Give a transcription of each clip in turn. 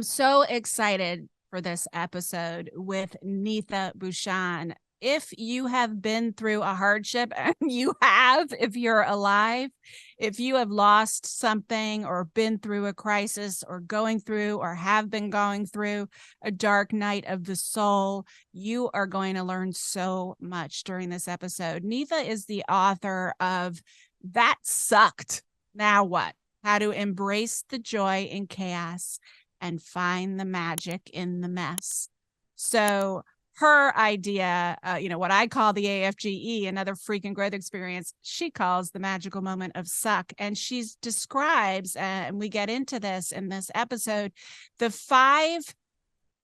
so excited for this episode with Neeta Bhushan. If you have been through a hardship, and if you're alive, if you have lost something or been through a crisis or going through or have been going through a dark night of the soul, you are going to learn so much during this episode. Neeta is the author of That Sucked. Now What? How to Embrace the Joy in Chaos and Find the Magic in the Mess. So her idea, what I call the AFGE, another freaking growth experience, she calls the magical moment of suck. And she describes, and we get into this in this episode, the 5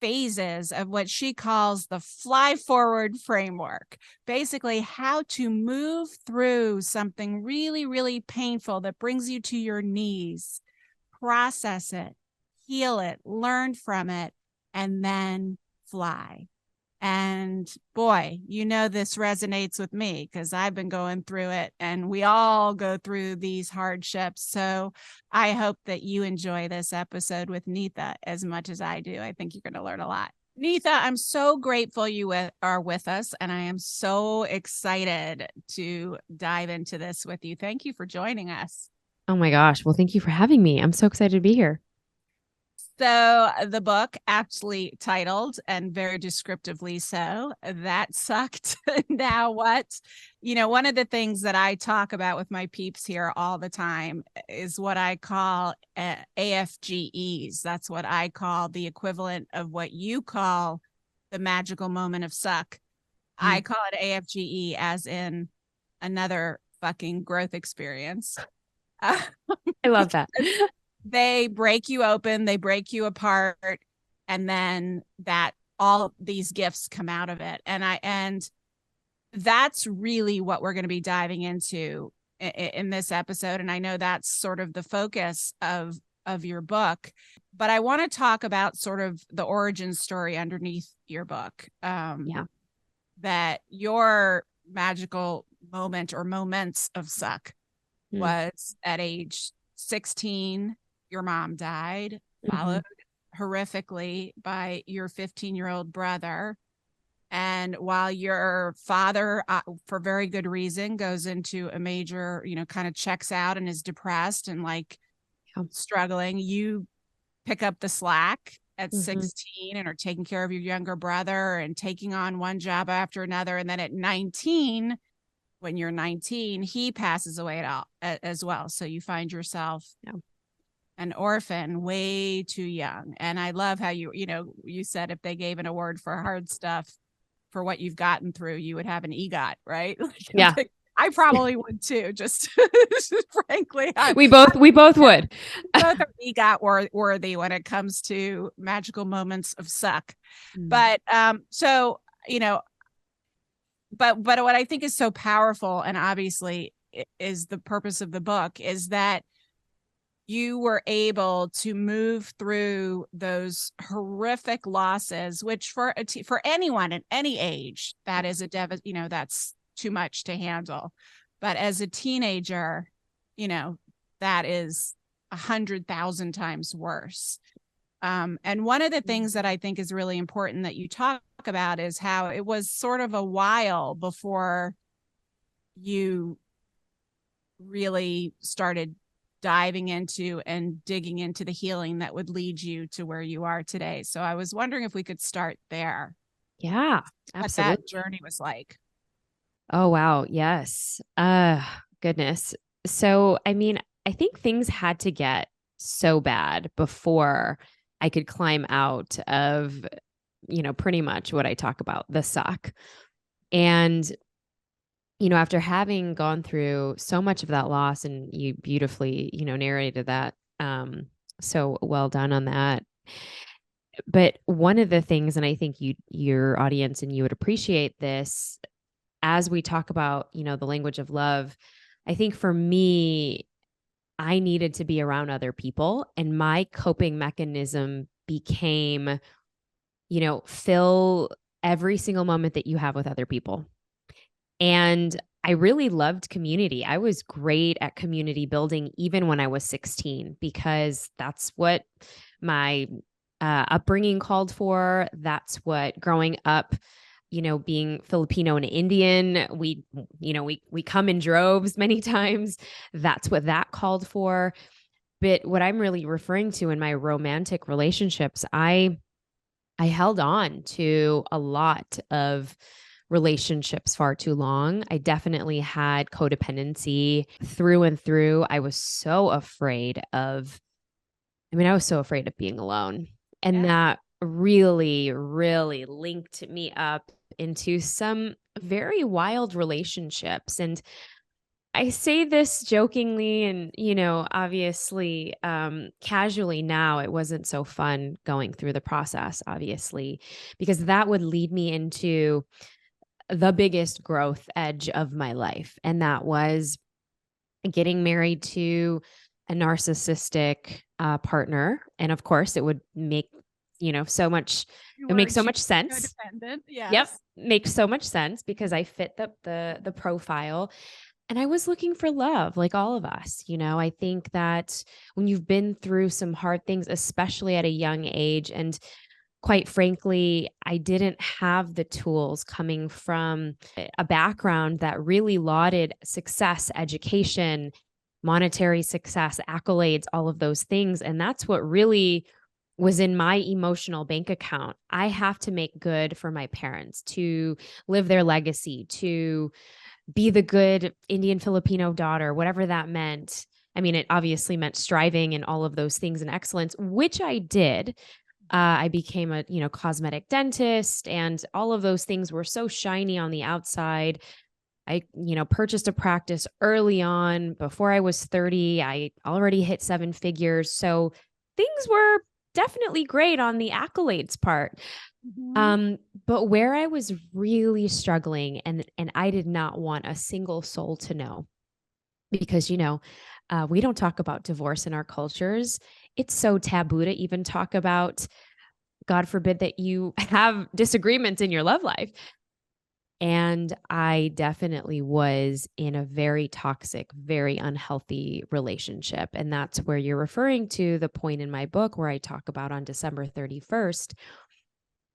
phases of what she calls the fly forward framework. Basically, how to move through something really, really painful that brings you to your knees, process it, heal it, learn from it, and then fly. And boy, this resonates with me because I've been going through it, and we all go through these hardships. So I hope that you enjoy this episode with Neeta as much as I do. I think you're going to learn a lot. Neeta, I'm so grateful you are with us, and I am so excited to dive into this with you. Thank you for joining us. Oh my gosh. Well, thank you for having me. I'm so excited to be here. So the book, aptly titled and very descriptively so, That Sucked. Now What? One of the things that I talk about with my peeps here all the time is what I call AFGEs. That's what I call the equivalent of what you call the magical moment of suck. I call it AFGE as in another fucking growth experience. I love that. They break you open, they break you apart, and then that all these gifts come out of it. And that's really what we're going to be diving into in this episode. And I know that's sort of the focus of your book, but I want to talk about sort of the origin story underneath your book. That your magical moment or moments of suck was at age 16. Your mom died, followed horrifically by your 15-year-old brother. And while your father, for very good reason, goes into a major, kind of checks out and is depressed and struggling, you pick up the slack at 16 and are taking care of your younger brother and taking on one job after another. And then at 19, when you're 19, he passes away as well. So you find yourself an orphan way too young. And I love how you said if they gave an award for hard stuff for what you've gotten through, you would have an EGOT, right? Yeah. I probably would too, just frankly. We both would. Both are EGOT worthy when it comes to magical moments of suck. But but what I think is so powerful, and obviously is the purpose of the book, is that you were able to move through those horrific losses, which for anyone at any age, that is that's too much to handle. But as a teenager, that is 100,000 times worse. And one of the things that I think is really important that you talk about is how it was sort of a while before you really started diving into and digging into the healing that would lead you to where you are today. So I was wondering if we could start there. Yeah, absolutely. What that journey was like. Oh, wow. Yes. Goodness. So, I mean, I think things had to get so bad before I could climb out of, pretty much what I talk about, the suck. And after having gone through so much of that loss, and you beautifully, narrated that, so well done on that. But one of the things, and I think your audience and you would appreciate this, as we talk about, the language of love, I think for me, I needed to be around other people, and my coping mechanism became, fill every single moment that you have with other people. And I really loved community. I was great at community building even when I was 16, because that's what my upbringing called for. That's what growing up, being Filipino and Indian, we come in droves many times. That's what that called for. But what I'm really referring to in my romantic relationships, I held on to a lot of relationships far too long. I definitely had codependency through and through. I was so afraid of being alone. And that really, really linked me up into some very wild relationships. And I say this jokingly and, obviously, casually now. It wasn't so fun going through the process, obviously, because that would lead me into the biggest growth edge of my life. And that was getting married to a narcissistic partner. And of course, it would make, it makes so much sense. Codependent. Yep. Yes. Makes so much sense because I fit the profile. And I was looking for love, like all of us. I think that when you've been through some hard things, especially at a young age, and quite frankly, I didn't have the tools coming from a background that really lauded success, education, monetary success, accolades, all of those things. And that's what really was in my emotional bank account. I have to make good for my parents, to live their legacy, to be the good Indian Filipino daughter, whatever that meant. I mean, it obviously meant striving and all of those things and excellence, which I did. I became a, cosmetic dentist, and all of those things were so shiny on the outside. I, purchased a practice early on. Before I was 30, I already hit 7 figures. So things were definitely great on the accolades part. Mm-hmm. But where I was really struggling, and I did not want a single soul to know, because we don't talk about divorce in our cultures. It's so taboo to even talk about. God forbid that you have disagreements in your love life. And I definitely was in a very toxic, very unhealthy relationship. And that's where you're referring to the point in my book where I talk about on December 31st.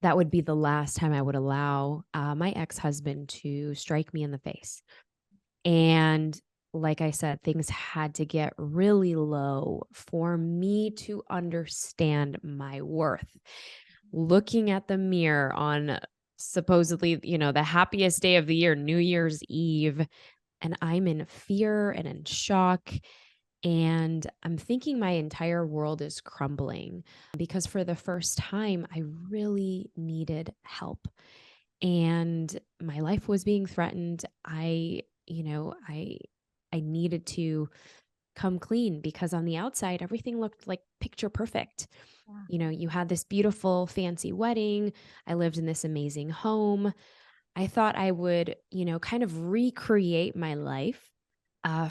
That would be the last time I would allow my ex-husband to strike me in the face. And like I said, things had to get really low for me to understand my worth. Looking at the mirror on supposedly, the happiest day of the year, New Year's Eve, and I'm in fear and in shock. And I'm thinking my entire world is crumbling because for the first time, I really needed help. And my life was being threatened. I needed to come clean because on the outside, everything looked like picture perfect. You had this beautiful, fancy wedding. I lived in this amazing home. I thought I would, kind of recreate my life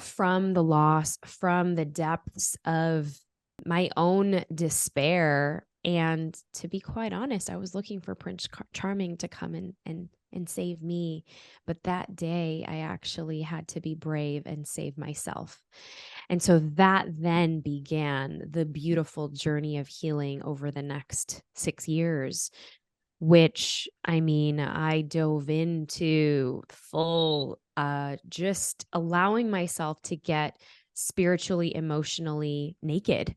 from the loss, from the depths of my own despair. And to be quite honest, I was looking for Prince Charming to come and save me. But that day, I actually had to be brave and save myself. And so that then began the beautiful journey of healing over the next 6 years, which I mean, I dove into full, just allowing myself to get spiritually, emotionally naked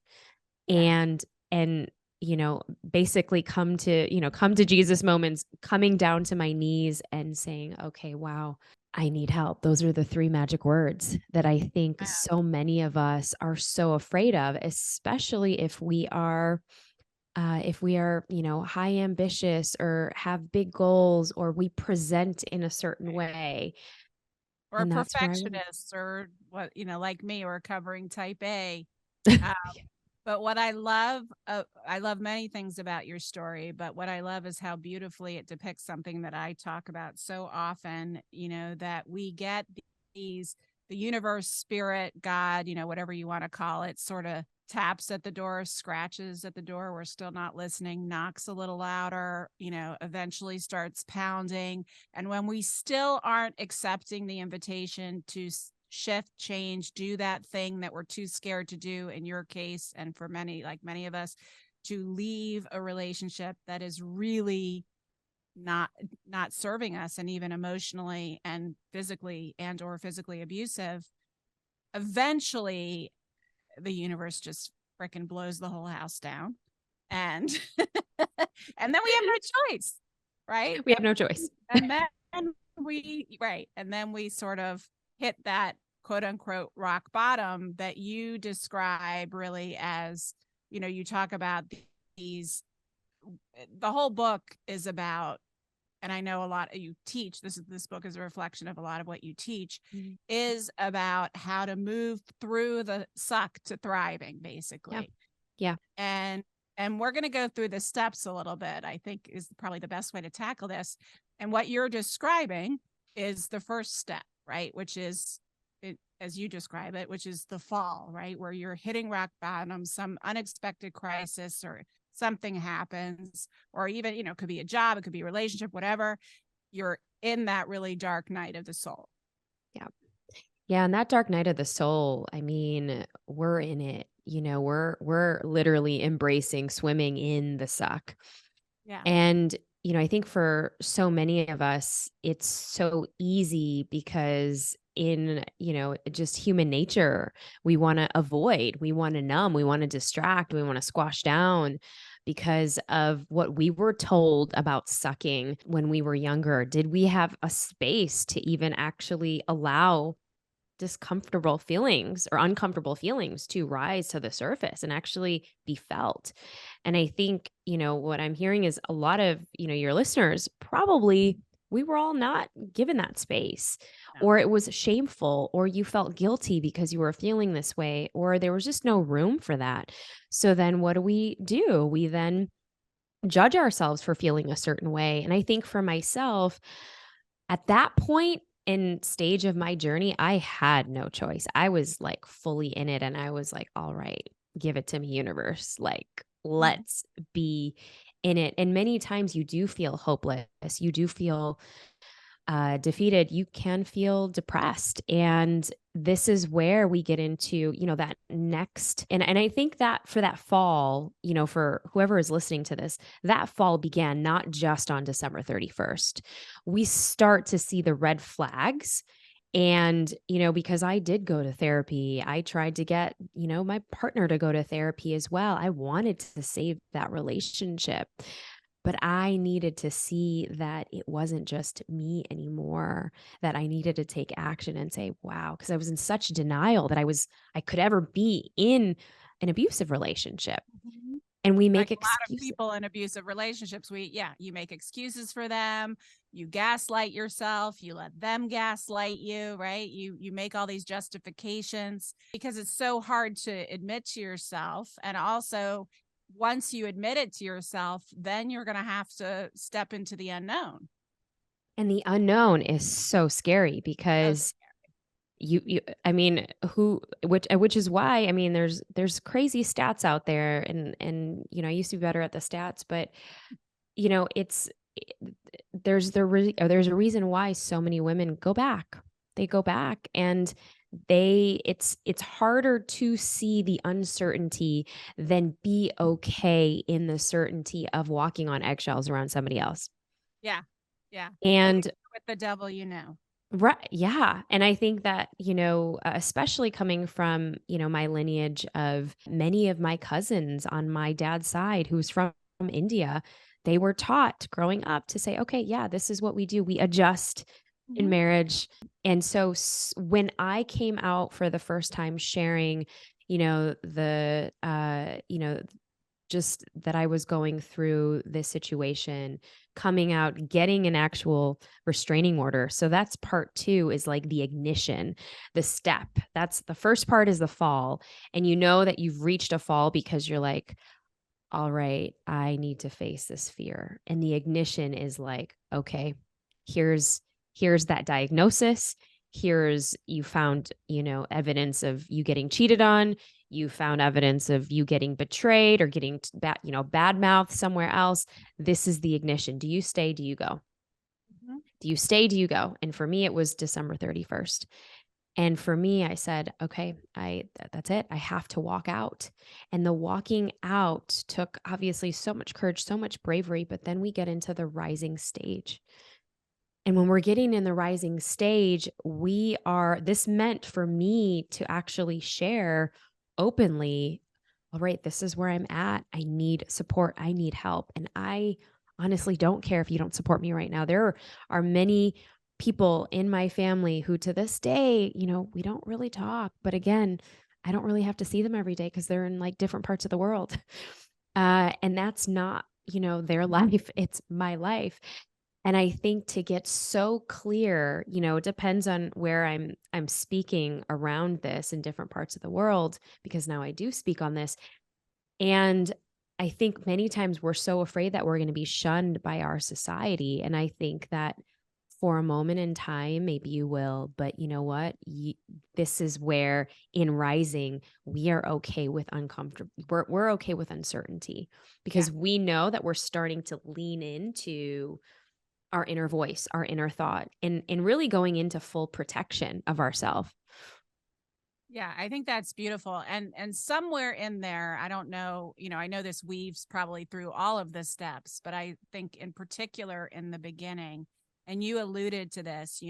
and, and, basically come to Jesus moments, coming down to my knees and saying, okay, wow, I need help. Those are the three magic words that I think so many of us are so afraid of, especially if we are, high ambitious or have big goals or we present in a certain way. Or And that's where I was. perfectionists, or what, like me, or covering type A. Um, but what I love many things about your story, but what I love is how beautifully it depicts something that I talk about so often, that we get these, the universe, spirit, God, whatever you want to call it, sort of taps at the door, scratches at the door. We're still not listening, knocks a little louder, eventually starts pounding. And when we still aren't accepting the invitation to shift, change, do that thing that we're too scared to do in your case, and for many, like many of us, to leave a relationship that is really not serving us, and even emotionally and physically abusive, eventually the universe just freaking blows the whole house down, and and then we have no choice, right? We have no choice. And then and then we sort of hit that quote unquote rock bottom that you describe really as, you talk about these, the whole book is about, and I know a lot you teach, this book is a reflection of a lot of what you teach, is about how to move through the suck to thriving, basically. Yeah. And we're going to go through the steps a little bit, I think is probably the best way to tackle this. And what you're describing is the first step, right? Which is, as you describe it, which is the fall, right? Where you're hitting rock bottom, some unexpected crisis or something happens, or even, it could be a job, it could be a relationship, whatever. You're in that really dark night of the soul. Yeah. Yeah. And that dark night of the soul, I mean, we're in it, we're literally embracing swimming in the suck. Yeah. And, I think for so many of us, it's so easy because in, just human nature, we want to avoid, we want to numb, we want to distract, we want to squash down because of what we were told about sucking when we were younger. Did we have a space to even actually allow discomfortable feelings or uncomfortable feelings to rise to the surface and actually be felt? And I think, what I'm hearing is a lot of, your listeners probably, we were all not given that space, or it was shameful, or you felt guilty because you were feeling this way, or there was just no room for that. So then what do? We then judge ourselves for feeling a certain way. And I think for myself, at that point in stage of my journey, I had no choice. I was like fully in it, and I was like, all right, give it to me, universe. Like, let's be in it. And many times you do feel hopeless. You do feel defeated. You can feel depressed. And this is where we get into, that next. And I think that for that fall, for whoever is listening to this, that fall began not just on December 31st. We start to see the red flags. And, because I did go to therapy, I tried to get, my partner to go to therapy as well. I wanted to save that relationship. But I needed to see that it wasn't just me anymore, that I needed to take action and say, wow, because I was in such denial that I could ever be in an abusive relationship. And we make like excuses. A lot of people in abusive relationships, you make excuses for them, you gaslight yourself, you let them gaslight you, right? You make all these justifications because it's so hard to admit to yourself. And also, once you admit it to yourself, then you're going to have to step into the unknown. And the unknown is so scary because I mean, which is why, I mean, there's crazy stats out there, and I used to be better at the stats, but there's a reason why so many women go back. They go back, and it's harder to see the uncertainty than be okay in the certainty of walking on eggshells around somebody else. Yeah. And with the devil, right. Yeah. And I think that, especially coming from, my lineage of many of my cousins on my dad's side, who's from India, they were taught growing up to say, okay, yeah, this is what we do. We adjust in marriage. And so when I came out for the first time sharing, just that I was going through this situation, coming out, getting an actual restraining order. So that's part 2, is like the ignition, the step. That's the first part, is the fall. And that you've reached a fall because you're like, all right, I need to face this fear. And the ignition is like, okay, here's that diagnosis. Here's, you found, evidence of you getting cheated on. You found evidence of you getting betrayed or getting bad mouth somewhere else. This is the ignition. Do you stay? Do you go? Do you stay? Do you go? And for me, it was December 31st. And for me, I said, okay, that's it. I have to walk out. And the walking out took obviously so much courage, so much bravery, but then we get into the rising stage. And when we're getting in the rising stage, this meant for me to actually share openly, all right, this is where I'm at. I need support. I need help. And I honestly don't care if you don't support me right now. There are many people in my family who to this day, we don't really talk. But again, I don't really have to see them every day because they're in like different parts of the world. And that's not, their life. It's my life. And I think to get so clear, it depends on where I'm speaking around this in different parts of the world, because now I do speak on this. And I think many times we're so afraid that we're going to be shunned by our society. And I think that for a moment in time, maybe you will, but you know what? This is where in rising, we are okay with uncomfortable. We're okay with uncertainty Yeah. because we know that we're starting to lean into our inner voice, our inner thought, and really going into full protection of ourselves. Yeah, I think that's beautiful. And somewhere in there, I don't know, I know this weaves probably through all of the steps, but I think in particular in the beginning, and you alluded to this,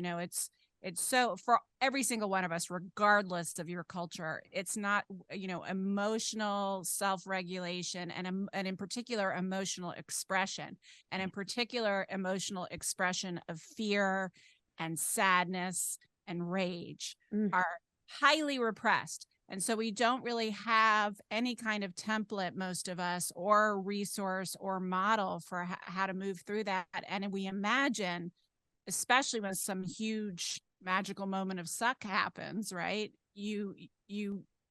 it's so for every single one of us, regardless of your culture, it's not, emotional self-regulation and in particular emotional expression, and in particular emotional expression of fear and sadness and rage Mm, are highly repressed. And so we don't really have any kind of template, most of us, or resource or model for how to move through that. And we imagine, especially when some huge magical moment of suck happens, right? You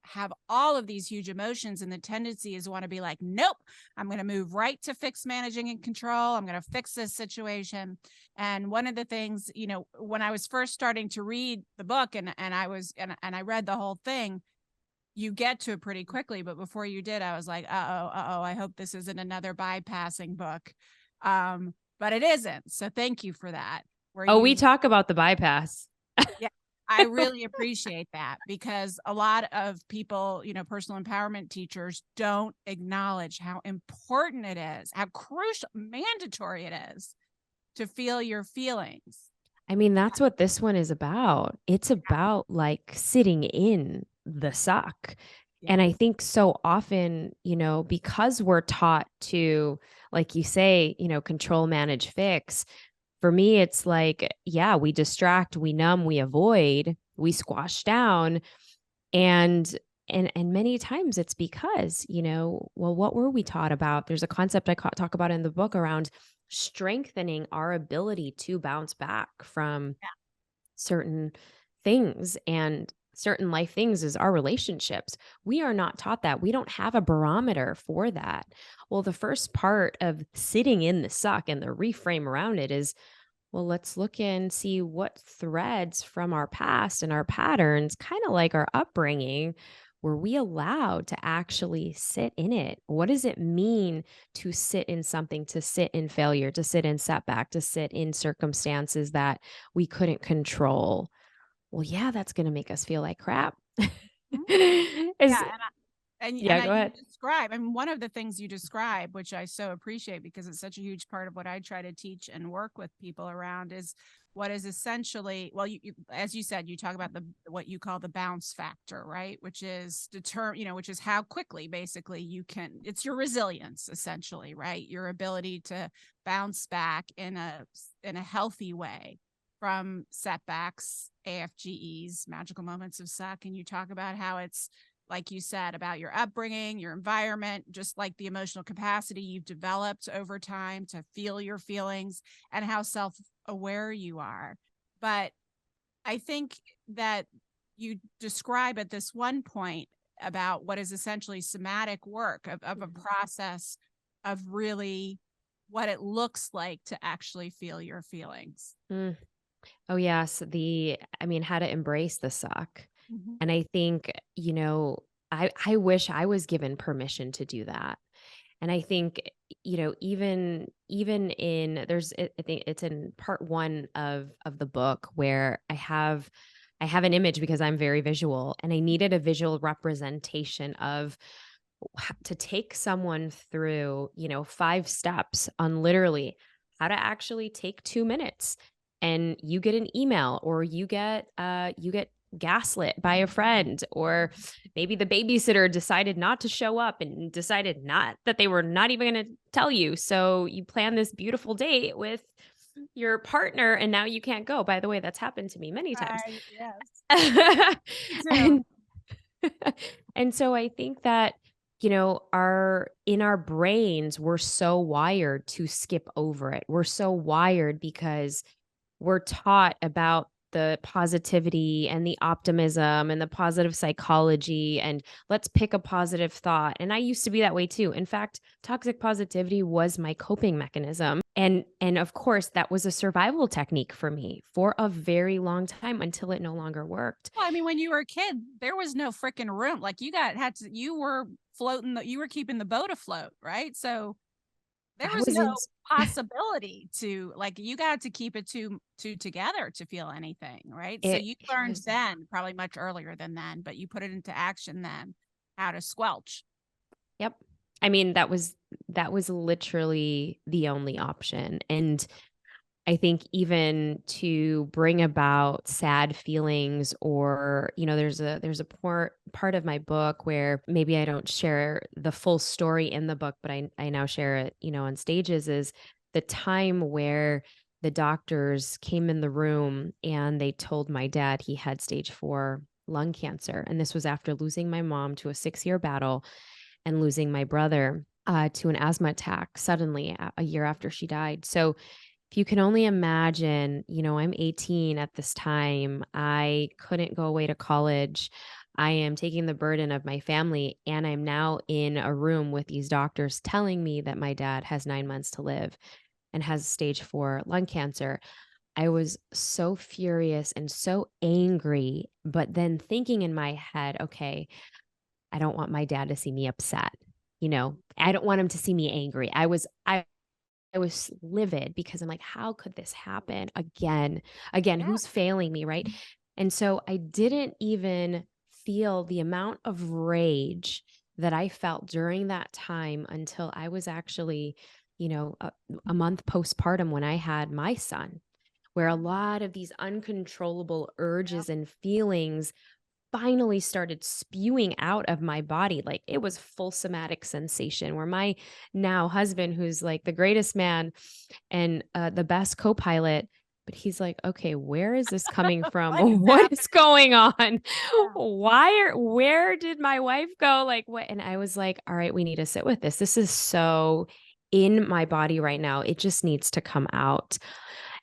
have all of these huge emotions, and the tendency is want to be like, nope, I'm going to move right to fix, managing, and control. I'm going to fix this situation. And one of the things, when I was first starting to read the book, and I read the whole thing, you get to it pretty quickly, but before you did, I was like, uh-oh, I hope this isn't another bypassing book. But it isn't. So thank you for that. Where oh, we you talk about the bypass. Yeah, I really appreciate that, because a lot of people, personal empowerment teachers don't acknowledge how important it is, how crucial, mandatory it is to feel your feelings. I mean, that's what this one is about. It's about like sitting in the suck. And Yeah. I think so often, because we're taught to, like you say, control, manage, fix. For me, it's like, yeah, we distract, we numb, we avoid, we squash down. And and many times it's because, well, what were we taught about? There's a concept I talk about in the book around strengthening our ability to bounce back from Yeah. certain things, and certain life things is our relationships. We are not taught that. We don't have a barometer for that. Well, the first part of sitting in the suck and the reframe around it is, well, let's look and see what threads from our past and our patterns, kind of like our upbringing, were we allowed to actually sit in it? What does it mean to sit in something, to sit in failure, to sit in setback, to sit in circumstances that we couldn't control? Well, yeah, that's going to make us feel like crap. Mhm. Is Yeah. Yeah, go You ahead. describe, and one of the things you describe, which I so appreciate because it's such a huge part of what I try to teach and work with people around, is what is essentially, well, as you said, you talk about the what you call the bounce factor, right? Which is which is how quickly basically it's your resilience, essentially, right? Your ability to bounce back in a healthy way from setbacks, AFGEs, magical moments of suck. And you talk about how it's, like you said, about your upbringing, your environment, just like the emotional capacity you've developed over time to feel your feelings, and how self-aware you are. But I think that you describe at this one point about what is essentially somatic work of a process of really what it looks like to actually feel your feelings. Mm. Oh, yes. I mean, how to embrace the suck. Mhm. And I think, I wish I was given permission to do that. And I think, even I think it's in part one of the book where I have I have an image because I'm very visual, and I needed a visual representation of to take someone through, 5 steps on literally how to actually take 2 minutes, and you get an email, or you get gaslit by a friend, or maybe the babysitter decided not to show up and decided not that they were not even going to tell you. So you plan this beautiful date with your partner and now you can't go. By the way, that's happened to me many times. Right. Yes. Me too. and and so I think that, our in our brains, we're so wired to skip over it. We're so wired because we're taught about the positivity and the optimism and the positive psychology, and let's pick a positive thought. And I used to be that way too. In fact, toxic positivity was my coping mechanism. And of course, that was a survival technique for me for a very long time until it no longer worked. Well, I mean, when you were a kid, there was no freaking room. Like you were floating, you were keeping the boat afloat, right? So there I was was no in possibility to, like, you got to keep it two together to feel anything, right? So it you it learned was then, probably much earlier than then, but you put it into action then, how to squelch. Yep. I mean, that was literally the only option. And I think even to bring about sad feelings, or, there's a part of my book where maybe I don't share the full story in the book, but I now share it, on stages, is the time where the doctors came in the room and they told my dad he had stage 4 lung cancer. And this was after losing my mom to a 6-year battle and losing my brother to an asthma attack suddenly a year after she died. So if you can only imagine, I'm 18 at this time. I couldn't go away to college. I am taking the burden of my family, and I'm now in a room with these doctors telling me that my dad has 9 months to live and has stage 4 lung cancer. I was so furious and so angry, but then thinking in my head, okay, I don't want my dad to see me upset. I don't want him to see me angry. I was livid because I'm like, how could this happen again? Again, Yeah. who's failing me, right? And so I didn't even feel the amount of rage that I felt during that time until I was actually, a month postpartum when I had my son, where a lot of these uncontrollable urges and feelings finally started spewing out of my body. Like, it was full somatic sensation, where my now husband, who's like the greatest man and the best co-pilot, but he's like, okay, where is this coming from? What is What is happening? going on? Yeah. Where did my wife go? Like, what? And I was like, all right, we need to sit with this. This is so in my body right now. It just needs to come out.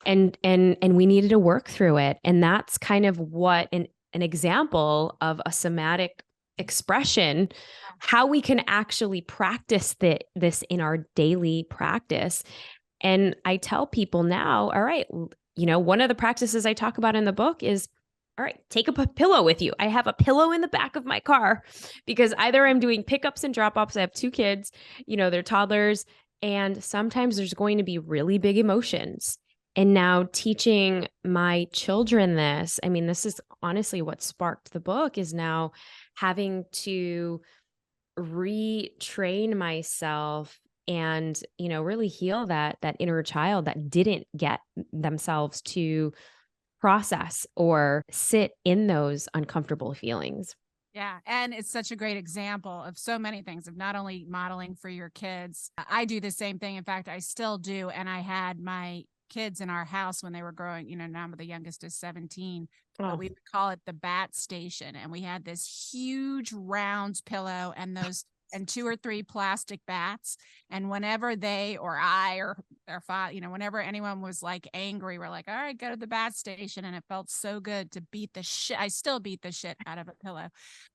And we needed to work through it. And that's kind of what an example of a somatic expression, how we can actually practice this in our daily practice. And I tell people now, all right, one of the practices I talk about in the book is, all right, take a pillow with you. I have a pillow in the back of my car because either I'm doing pickups and drop offs. I have 2 kids, they're toddlers. And sometimes there's going to be really big emotions. And now teaching my children this, I mean, this is honestly what sparked the book, is now having to retrain myself and, really heal that inner child that didn't get themselves to process or sit in those uncomfortable feelings. Yeah. And it's such a great example of so many things, of not only modeling for your kids. I do the same thing. In fact, I still do. And I had my kids in our house when they were growing, now the youngest is 17, but Oh, we would call it the bat station. And we had this huge round pillow and 2 or 3 plastic bats. And whenever they or I or their father, whenever anyone was like angry, we're like, all right, go to the bat station. And it felt so good to beat the shit. I still beat the shit out of a pillow.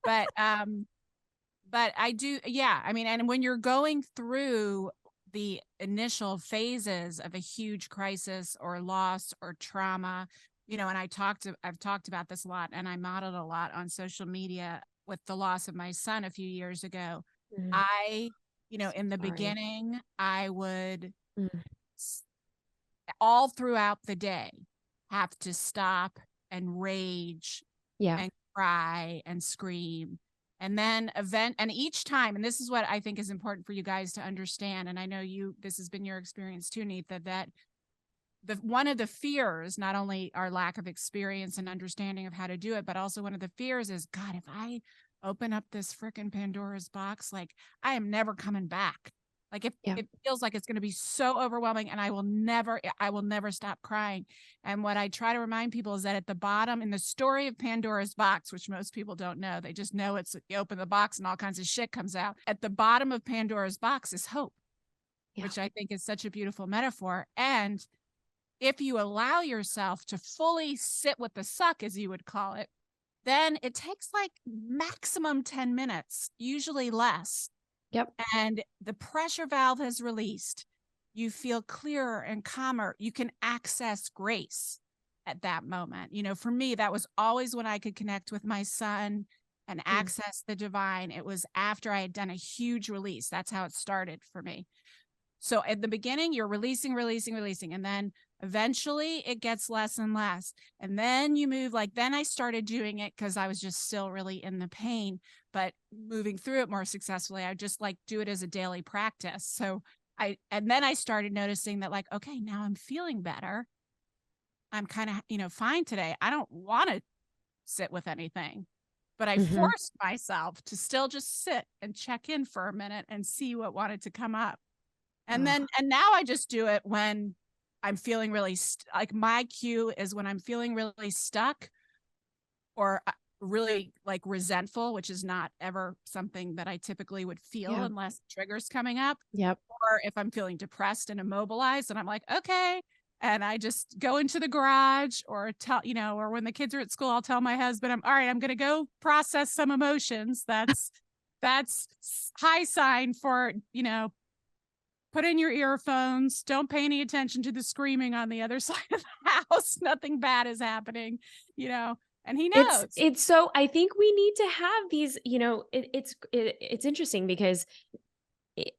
But I do, yeah. I mean, and when you're going through the initial phases of a huge crisis or loss or trauma, and I've talked about this a lot, and I modeled a lot on social media with the loss of my son a few years ago. mm, I, in the sorry. beginning, I would Mm, all throughout the day have to stop and rage Yeah. and cry and scream. And then and each time, and this is what I think is important for you guys to understand. And I know this has been your experience too, Neetha, that one of the fears, not only our lack of experience and understanding of how to do it, but also one of the fears is, God, if I open up this freaking Pandora's box, like I am never coming back. Like it feels like it's going to be so overwhelming and I will never stop crying. And what I try to remind people is that at the bottom in the story of Pandora's box, which most people don't know, they just know you open the box and all kinds of shit comes out. At the bottom of Pandora's box is hope, which I think is such a beautiful metaphor. And if you allow yourself to fully sit with the suck, as you would call it, then it takes like maximum 10 minutes, usually less. Yep. And the pressure valve has released. You feel clearer and calmer. You can access grace at that moment. You know, for me, that was always when I could connect with my son and access the divine. It was after I had done a huge release. That's how it started for me. So at the beginning, you're releasing. And then eventually it gets less and less. And then you move, then I started doing it because I was just still really in the pain, but moving through it more successfully. I would just do it as a daily practice. So and then I started noticing that okay, now I'm feeling better. I'm kind of, fine today. I don't want to sit with anything, but I forced myself to still just sit and check in for a minute and see what wanted to come up. And now I just do it when I'm feeling really my cue is when I'm feeling really stuck or really resentful, which is not ever something that I typically would feel unless triggers coming up. Yep. Or if I'm feeling depressed and immobilized and I'm like, okay. And I just go into the garage or or when the kids are at school, I'll tell my husband, I'm going to go process some emotions. That's high sign for, put in your earphones. Don't pay any attention to the screaming on the other side of the house. Nothing bad is happening, and he knows. It's so, I think we need to have these, it's interesting because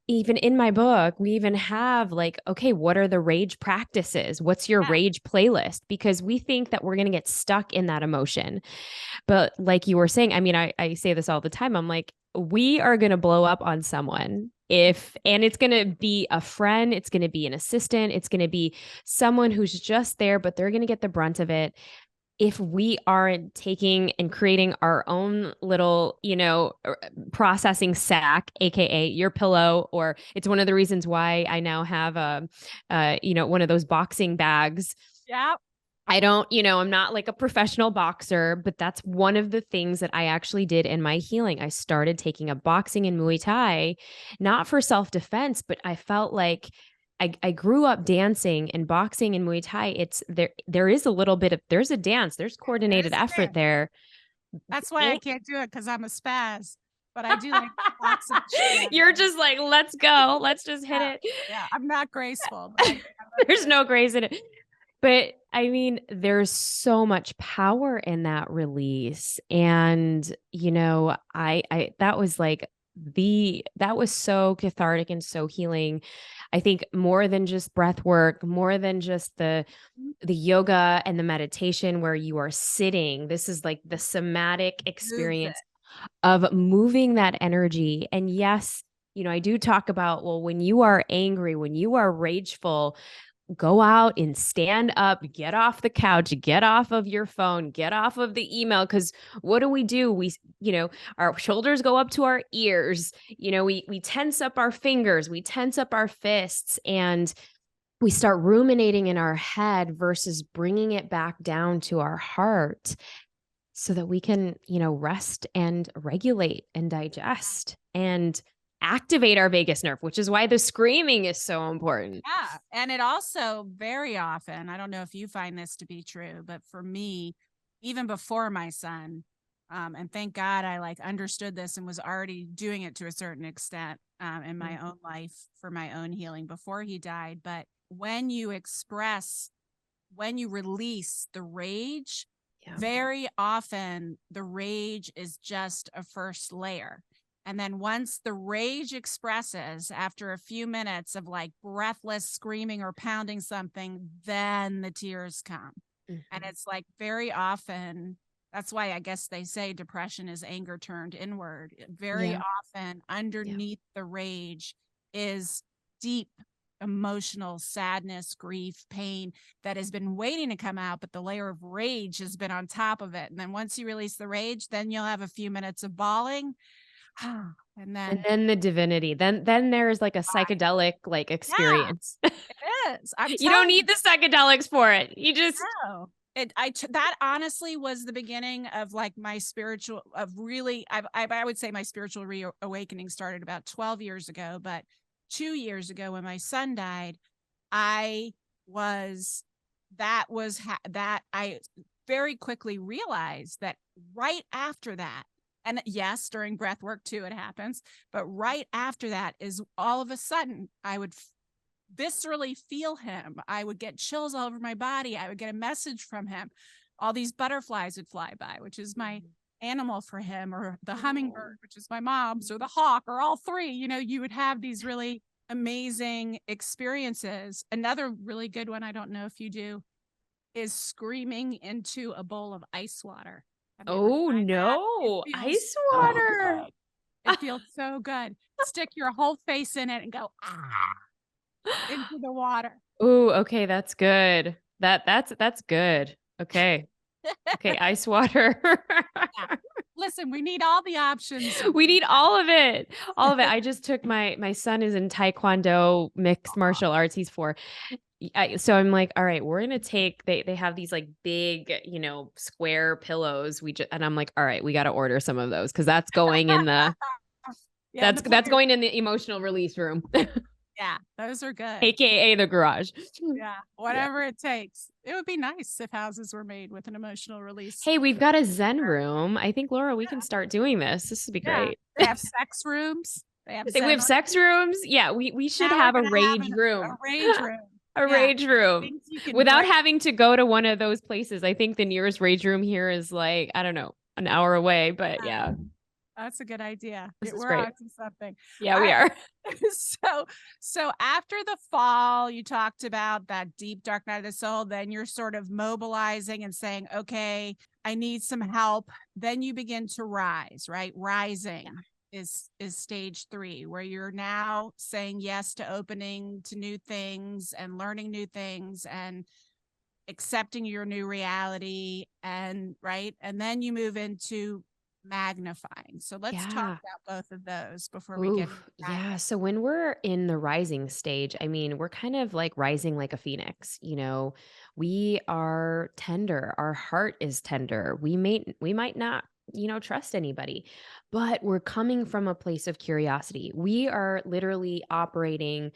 even in my book, we even have okay, what are the rage practices? What's your rage playlist? Because we think that we're going to get stuck in that emotion. But like you were saying, I mean, I say this all the time. I'm like, we are going to blow up on someone and it's going to be a friend, it's going to be an assistant, it's going to be someone who's just there, but they're going to get the brunt of it if we aren't taking and creating our own little, processing sack, AKA your pillow. Or it's one of the reasons why I now have one of those boxing bags. Yeah. I don't, I'm not like a professional boxer, but that's one of the things that I actually did in my healing. I started taking up boxing and Muay Thai, not for self-defense, but I felt like I grew up dancing and boxing and Muay Thai. It's there is a little bit of, there's a dance, there's coordinated effort there. That's why I can't do it because I'm a spaz, but I do boxing. You're just let's go. Let's just hit it. Yeah. I'm not graceful. But there's no grace in it. But I mean, there's so much power in that release. And, that was that was so cathartic and so healing. I think more than just breath work, more than just the yoga and the meditation where you are sitting. This is the somatic experience of moving that energy. And yes, I do talk about, well, when you are angry, when you are rageful, go out and stand up, get off the couch, get off of your phone, get off of the email. Because what do? We, our shoulders go up to our ears. We tense up our fingers, we tense up our fists, and we start ruminating in our head versus bringing it back down to our heart so that we can, rest and regulate and digest and activate our vagus nerve, which is why the screaming is so important. Yeah. And it also very often, I don't know if you find this to be true, but for me, even before my son, and thank God I understood this and was already doing it to a certain extent in my own life for my own healing before he died. But when you release the rage, very often the rage is just a first layer. And then once the rage expresses after a few minutes of breathless screaming or pounding something, then the tears come. And it's very often That's why I guess they say depression is anger turned inward. Very Yeah. often Yeah. underneath the rage is deep emotional sadness, grief, pain that has been waiting to come out, but the layer of rage has been on top of it. And then once you release the rage, then you'll have a few minutes of bawling. And And then then the divinity. Then there's like a psychedelic like yeah, experience. it is. I'm You don't telling need you. the psychedelics for it. You just No. That honestly was the beginning of like my spiritual of really I would say my spiritual reawakening started about 12 years ago, but 2 years ago when my son died, I was that I very quickly realized that right after that, and yes, during breath work too, it happens, but right after that is all of a sudden I would viscerally feel him. I would get chills all over my body. I would get a message from him. All these butterflies would fly by, which is my animal for him, or the hummingbird, which is my mom's, or the hawk, or all three. You would have these really amazing experiences. Another really good one, I don't know if you do, is screaming into a bowl of ice water. Have you ever oh tried that? It no, feels ice so water. good. It feels so good. Stick your whole face in it and go into the water. Oh, okay, that's good. That's good. Okay. Okay, ice water. Yeah. Listen, we need all the options. We need all of it. All of it. I just took my son is in Taekwondo mixed martial arts. He's 4. So I'm like, all right, we're gonna take. They have these like big, square pillows. And I'm like, all right, we got to order some of those because that's going in the Yeah, in the that's playroom. going in the emotional release room, Yeah, those are good. aka the garage. Yeah, Yeah. whatever it takes. It would be nice if houses were made with an emotional release. Hey, we've got a Zen room. I think Laura, we can start doing this. This would be Yeah, great. they have sex rooms. They have We Zen have sex rooms. rooms. Yeah, we should Now we're have a gonna have rage a room. rage room. A Yeah, rage room things you can without break. having to go to one of those places. I think the nearest rage room here is like, I don't know, an hour away, but yeah, That's a good idea. this is We're great. on to something. Yeah, All we right. are. So after the fall, you talked about that deep dark night of the soul. Then you're sort of mobilizing and saying, okay, I need some help. Then you begin to rise, right? Rising is stage 3, where you're now saying yes to opening to new things and learning new things and accepting your new reality, and right. And then you move into magnifying. So let's talk Yeah. about both of those before we get into Oof. that. Yeah. So when we're in the rising stage, I mean, we're kind of like rising like a phoenix, we are tender. Our heart is tender. We might not, trust anybody, but we're coming from a place of curiosity. We are literally operating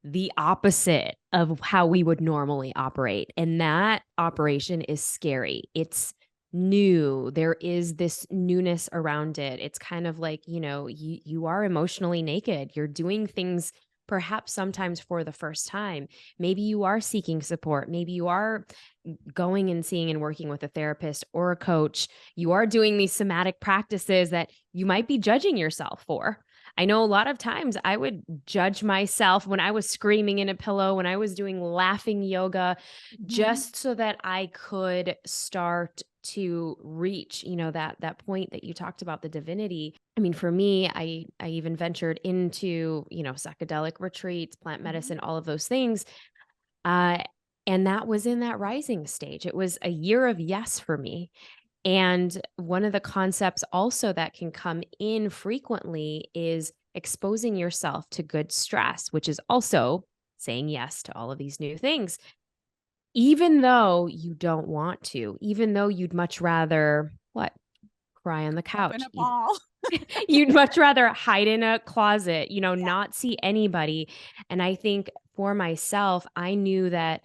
the opposite of how we would normally operate. And that operation is scary. It's new. There is this newness around it. It's kind of like, you are emotionally naked. You're doing things perhaps sometimes for the first time. Maybe you are seeking support. Maybe you are going and seeing and working with a therapist or a coach. You are doing these somatic practices that you might be judging yourself for. I know a lot of times I would judge myself when I was screaming in a pillow, when I was doing laughing yoga, just so that I could start to reach, that point that you talked about, the divinity. I mean, for me, I even ventured into, psychedelic retreats, plant medicine, all of those things. Uh, and that was in that rising stage. It was a year of yes for me. And one of the concepts also that can come in frequently is exposing yourself to good stress, which is also saying yes to all of these new things, even though you don't want to, even though you'd much rather what? Cry on the Open couch. a ball. You'd much rather hide in a closet, Yeah. not see anybody. And I think for myself, I knew that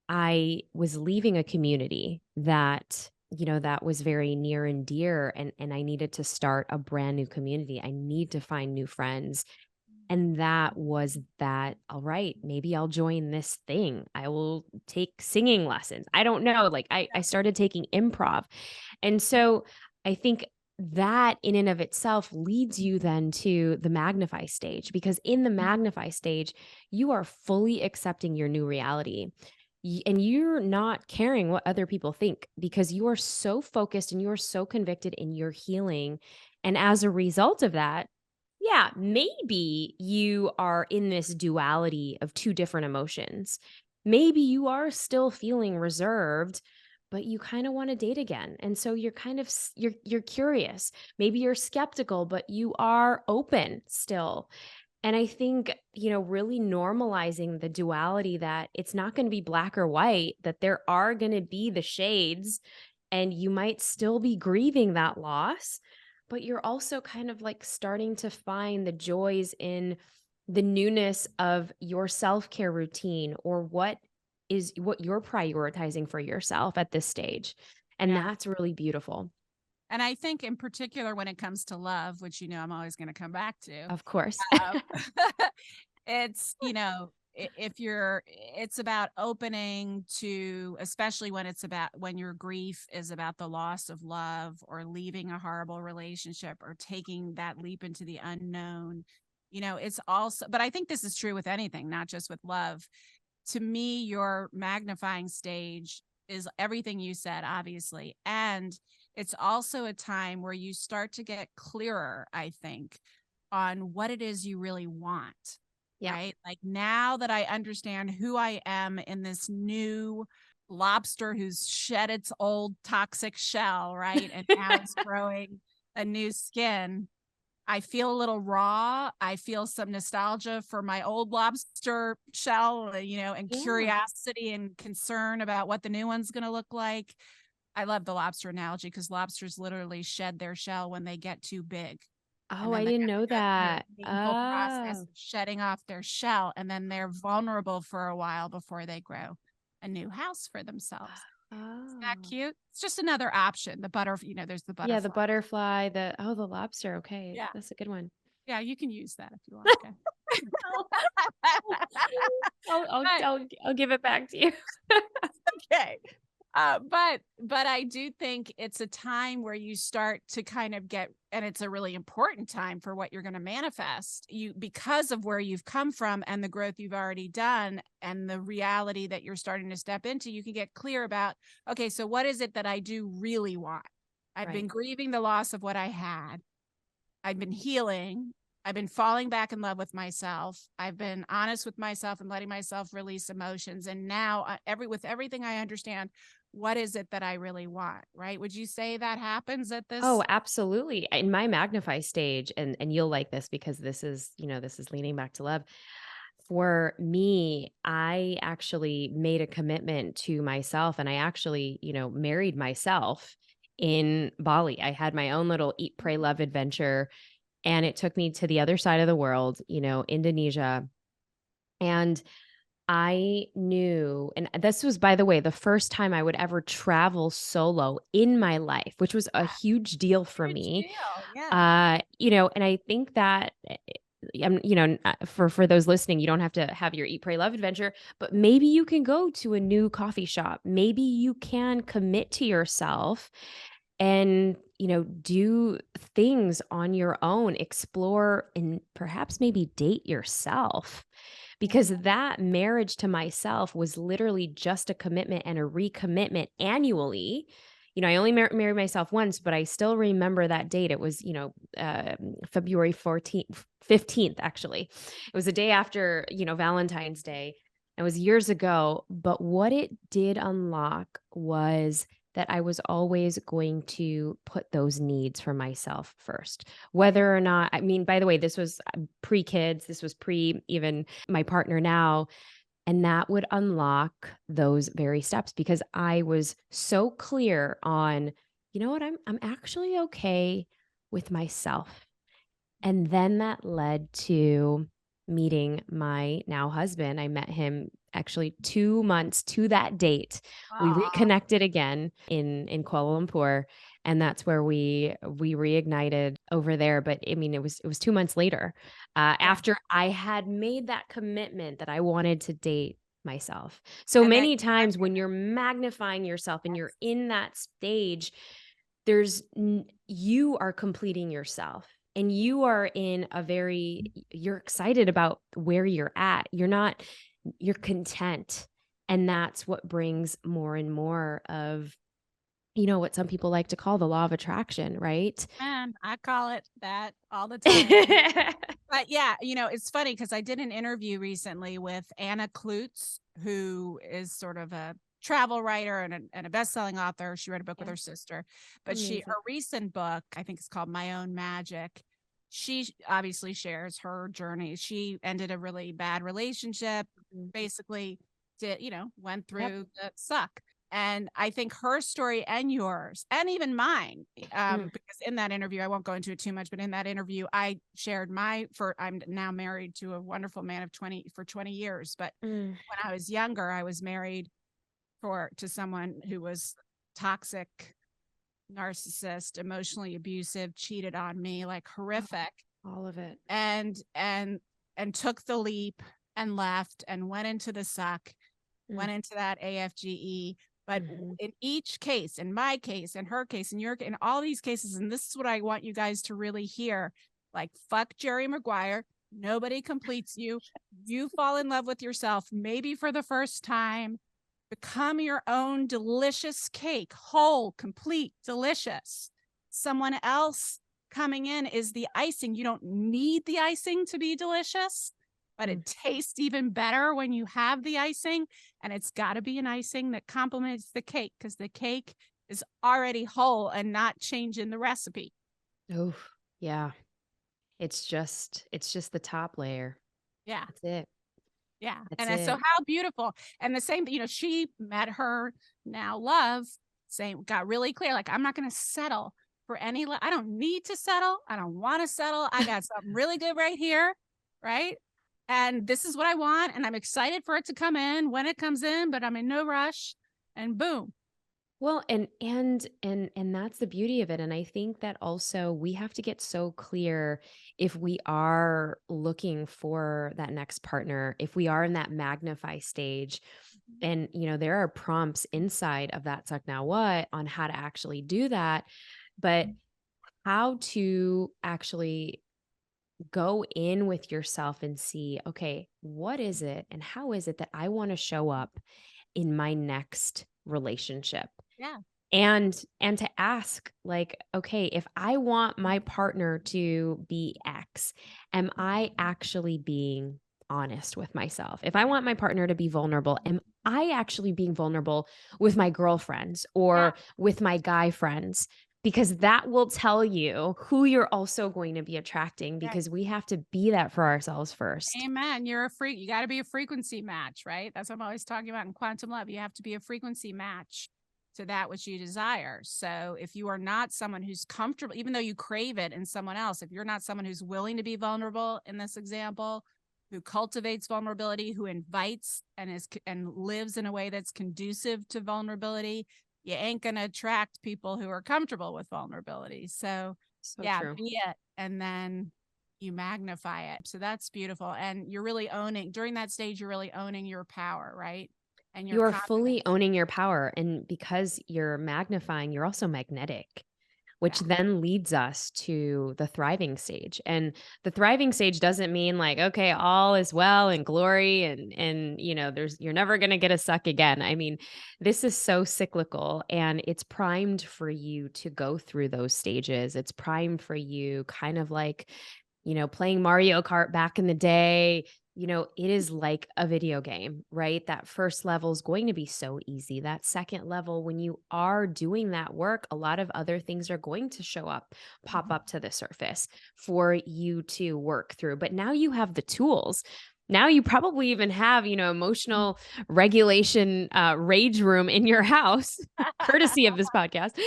I was leaving a community that, that was very near and dear. And I needed to start a brand new community. I need to find new friends. And that was that, all right, maybe I'll join this thing. I will take singing lessons. I don't know. Like I started taking improv. And so I think that in and of itself leads you then to the magnify stage, because in the magnify stage, you are fully accepting your new reality. and you're not caring what other people think because you are so focused and you are so convicted in your healing. And as a result of that, yeah, maybe you are in this duality of two different emotions. Maybe you are still feeling reserved, but you kind of want to date again. And so you're kind of you're curious. Maybe you're skeptical, but you are open still. And I think, really normalizing the duality that it's not going to be black or white, that there are going to be the shades, and you might still be grieving that loss, but you're also kind of like starting to find the joys in the newness of your self-care routine, or what you're prioritizing for yourself at this stage. And Yeah. that's really beautiful. And I think in particular when it comes to love, which I'm always going to come back to, Of course. um, it's, if it's about opening to, especially when it's about, when your grief is about the loss of love or leaving a horrible relationship or taking that leap into the unknown. It's also, but I think this is true with anything, not just with love. To me, your magnifying stage is everything you said, obviously. And it's also a time where you start to get clearer, I think, on what it is you really want, Yeah. right? Like, now that I understand who I am in this new lobster who's shed its old toxic shell, right? And now it's growing a new skin. I feel a little raw. I feel some nostalgia for my old lobster shell, and Yeah. curiosity and concern about what the new one's going to look like. I love the lobster analogy because lobsters literally shed their shell when they get too big. And Oh, then I they didn't have to know go through that. the painful process Oh. of shedding off their shell. And then they're vulnerable for a while before they grow a new house for themselves. Isn't that Oh. cute? It's just another option. The butter, there's the Yeah, the butterfly. butterfly, the lobster, okay, Yeah. that's a good one. Yeah. You can use that if you want. Okay. But I'll give it back to you. okay. But I do think it's a time where you start to kind of get, and it's a really important time for what you're going to manifest, you, because of where you've come from and the growth you've already done and the reality that you're starting to step into. You can get clear about, okay, so what is it that I do really want? I've Right. been grieving the loss of what I had. I've been healing. I've been falling back in love with myself. I've been honest with myself and letting myself release emotions. And now, with everything I understand, what is it that I really want? Right? Would you say that happens at Oh, this? absolutely. In my magnify stage, and you'll like this because this is leaning back to love. For me, I actually made a commitment to myself, and I actually, married myself in Bali. I had my own little eat, pray, love adventure, and it took me to the other side of the world, Indonesia. And I knew, and this was, by the way, the first time I would ever travel solo in my life, which was a huge deal for Huge me. deal. Yeah. And I think that, for those listening, you don't have to have your eat, pray, love adventure, but maybe you can go to a new coffee shop. Maybe you can commit to yourself and, do things on your own, explore, and perhaps maybe date yourself, Yeah. because that marriage to myself was literally just a commitment and a recommitment annually. I only married myself once, but I still remember that date. It was, February 14th, 15th, actually. It was the day after, Valentine's Day. It was years ago. But what it did unlock was that I was always going to put those needs for myself first. Whether or not, I mean, by the way, this was pre kids, this was pre even my partner now. And that would unlock those very steps because I was so clear on, you know what, I'm actually okay with myself. And then that led to meeting my now husband. I met him actually 2 months to that date. We Aw. reconnected again in Kuala Lumpur, and that's where we reignited over there. But I mean, it was 2 months later, Yeah. after I had made that commitment that I wanted to date myself. So And that many times when you're magnifying yourself and you're yes. in that stage, you are completing yourself, and you are in a very you're excited about where you're at. You're not you're content. And that's what brings more and more of, you know, what some people like to call the law of attraction, right? And I call it that all the time. But yeah, it's funny because I did an interview recently with Anna Klutz, who is sort of a travel writer and a best-selling author. She wrote a book with Yeah, her sister, but amazing. her recent book, I think it's called My Own Magic. She obviously shares her journey. She ended a really bad relationship, Mhm. basically went Yep. through the suck. And I think her story and yours and even mine, Mm, because in that interview, I won't go into it too much, but in that interview, I shared I'm now married to a wonderful man of 20 years. But mm. when I was younger, I was married to someone who was toxic, narcissist, emotionally abusive, cheated on me, like Oh, horrific, all of it. and took the leap and left and went into the suck, Mm, went into that AFGE. But mhm. in each case, in my case, in her case, in all these cases, and this is what I want you guys to really hear, like, fuck Jerry Maguire. Nobody completes you. You fall in love with yourself, maybe for the first time. Become your own delicious cake, whole, complete, delicious. Someone else coming in is the icing. You don't need the icing to be delicious, but Mm. it tastes even better when you have the icing. And it's got to be an icing that complements the cake, because the cake is already whole and not changing the recipe. Oh, yeah. It's just the top layer. Yeah. That's it. Yeah. That's And so it. how beautiful. And the same, she met her now love, saying, got really clear, like, I'm not going to settle for any, I don't need to settle. I don't want to settle. I got something really good right here. Right. And this is what I want. And I'm excited for it to come in when it comes in, but I'm in no rush. And boom. Well, and that's the beauty of it. And I think that also we have to get so clear if we are looking for that next partner, if we are in that magnify stage. And there are prompts inside of that suck now what on how to actually do that, but how to actually go in with yourself and see, okay, what is it and how is it that I want to show up in my next relationship? Yeah. And to ask, like, okay, if I want my partner to be X, am I actually being honest with myself? If I want my partner to be vulnerable, am I actually being vulnerable with my girlfriends Yeah. or with my guy friends? Because that will tell you who you're also going to be attracting, Right. because we have to be that for ourselves first. Amen. You're a freak. You got to be a frequency match, right? That's what I'm always talking about in quantum love. You have to be a frequency match to that which you desire. So if you are not someone who's comfortable, even though you crave it in someone else, if you're not someone who's willing to be vulnerable in this example, who cultivates vulnerability, who invites and lives in a way that's conducive to vulnerability, you ain't going to attract people who are comfortable with vulnerability. So So yeah, true. be it. And then you magnify it. So that's beautiful. And you're really owning during that stage, you're really owning your power, right? And your You're confidence. fully owning your power. And because you're magnifying, you're also magnetic, which Yeah. then leads us to the thriving stage. And the thriving stage doesn't mean like, okay, all is well and glory and there's you're never going to get a suck again. I mean, this is so cyclical and it's primed for you to go through those stages. It's primed for you kind of like playing Mario Kart back in the day. It is like a video game, right? That first level is going to be so easy. That second level, when you are doing that work, a lot of other things are going to show up, pop Mhm. up to the surface for you to work through. But now you have the tools. Now you probably even have, emotional regulation rage room in your house, courtesy of this podcast.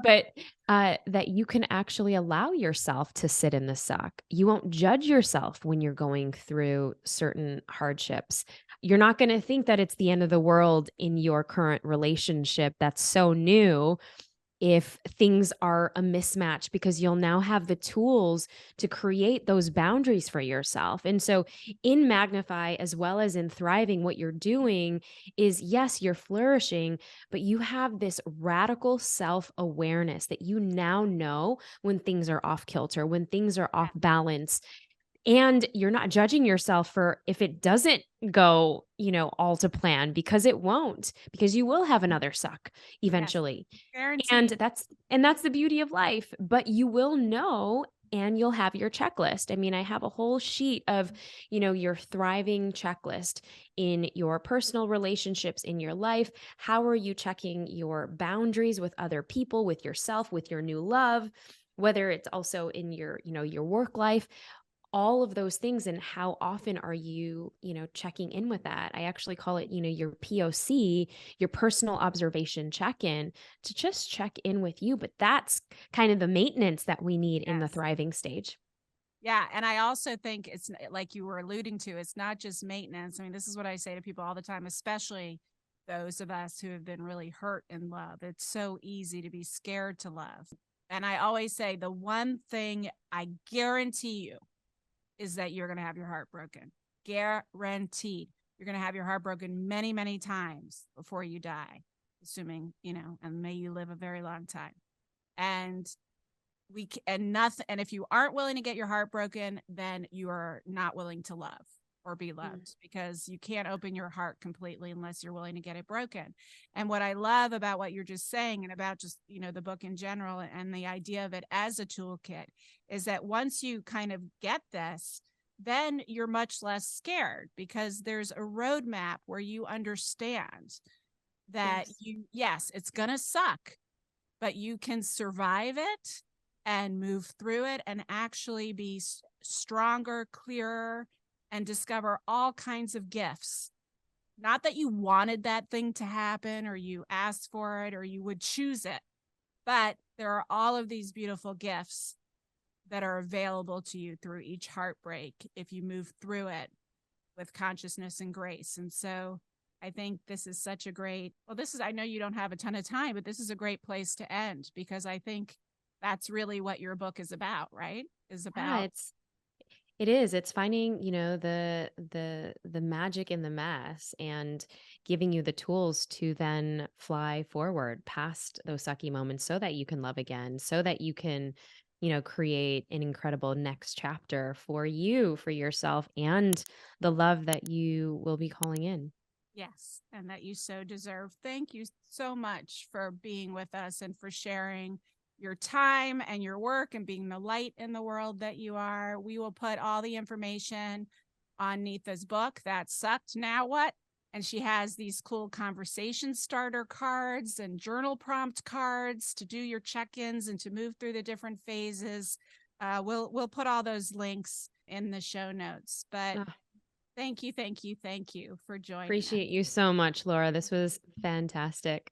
But that you can actually allow yourself to sit in the suck. You won't judge yourself when you're going through certain hardships. You're not going to think that it's the end of the world in your current relationship that's so new if things are a mismatch, because you'll now have the tools to create those boundaries for yourself. And so, in Magnify, as well as in Thriving, what you're doing is yes, you're flourishing, but you have this radical self awareness that you now know when things are off kilter, when things are off balance. And you're not judging yourself for if it doesn't go, all to plan, because it won't, because you will have another suck Yes, eventually. And guaranteed. that's the beauty of life, but you will know, and you'll have your checklist. I mean, I have a whole sheet of, your thriving checklist in your personal relationships, in your life. How are you checking your boundaries with other people, with yourself, with your new love, whether it's also in your, your work life, all of those things, and how often are you, checking in with that? I actually call it, your POC, your personal observation check-in, to just check in with you. But that's kind of the maintenance that we need in the Yes. thriving stage. Yeah. And I also think it's like you were alluding to, it's not just maintenance. I mean, this is what I say to people all the time, especially those of us who have been really hurt in love. It's so easy to be scared to love. And I always say the one thing I guarantee you is that you're going to have your heart broken. Guaranteed. You're going to have your heart broken many, many times before you die, assuming, and may you live a very long time. And nothing. And if you aren't willing to get your heart broken, then you are not willing to love or be loved, because you can't open your heart completely unless you're willing to get it broken. And what I love about what you're just saying, and about just, the book in general, and the idea of it as a toolkit, is that once you kind of get this, then you're much less scared, because there's a roadmap where you understand that yes, it's going to suck, but you can survive it and move through it and actually be stronger, clearer, and discover all kinds of gifts. Not that you wanted that thing to happen, or you asked for it, or you would choose it, but there are all of these beautiful gifts that are available to you through each heartbreak if you move through it with consciousness and grace. And so I think this is such a great, I know you don't have a ton of time, but this is a great place to end, because I think that's really what your book is about, right? Is about It is. It's finding, the magic in the mess, and giving you the tools to then fly forward past those sucky moments, so that you can love again, so that you can, create an incredible next chapter for you, for yourself, and the love that you will be calling in. Yes, and that you so deserve. Thank you so much for being with us and for sharing your time and your work and being the light in the world that you are. We will put all the information on Neetha's book, That Sucked, Now What? And she has these cool conversation starter cards and journal prompt cards to do your check-ins and to move through the different phases. We'll put all those links in the show notes. But thank you for joining us. Appreciate you so much, Laura. This was fantastic.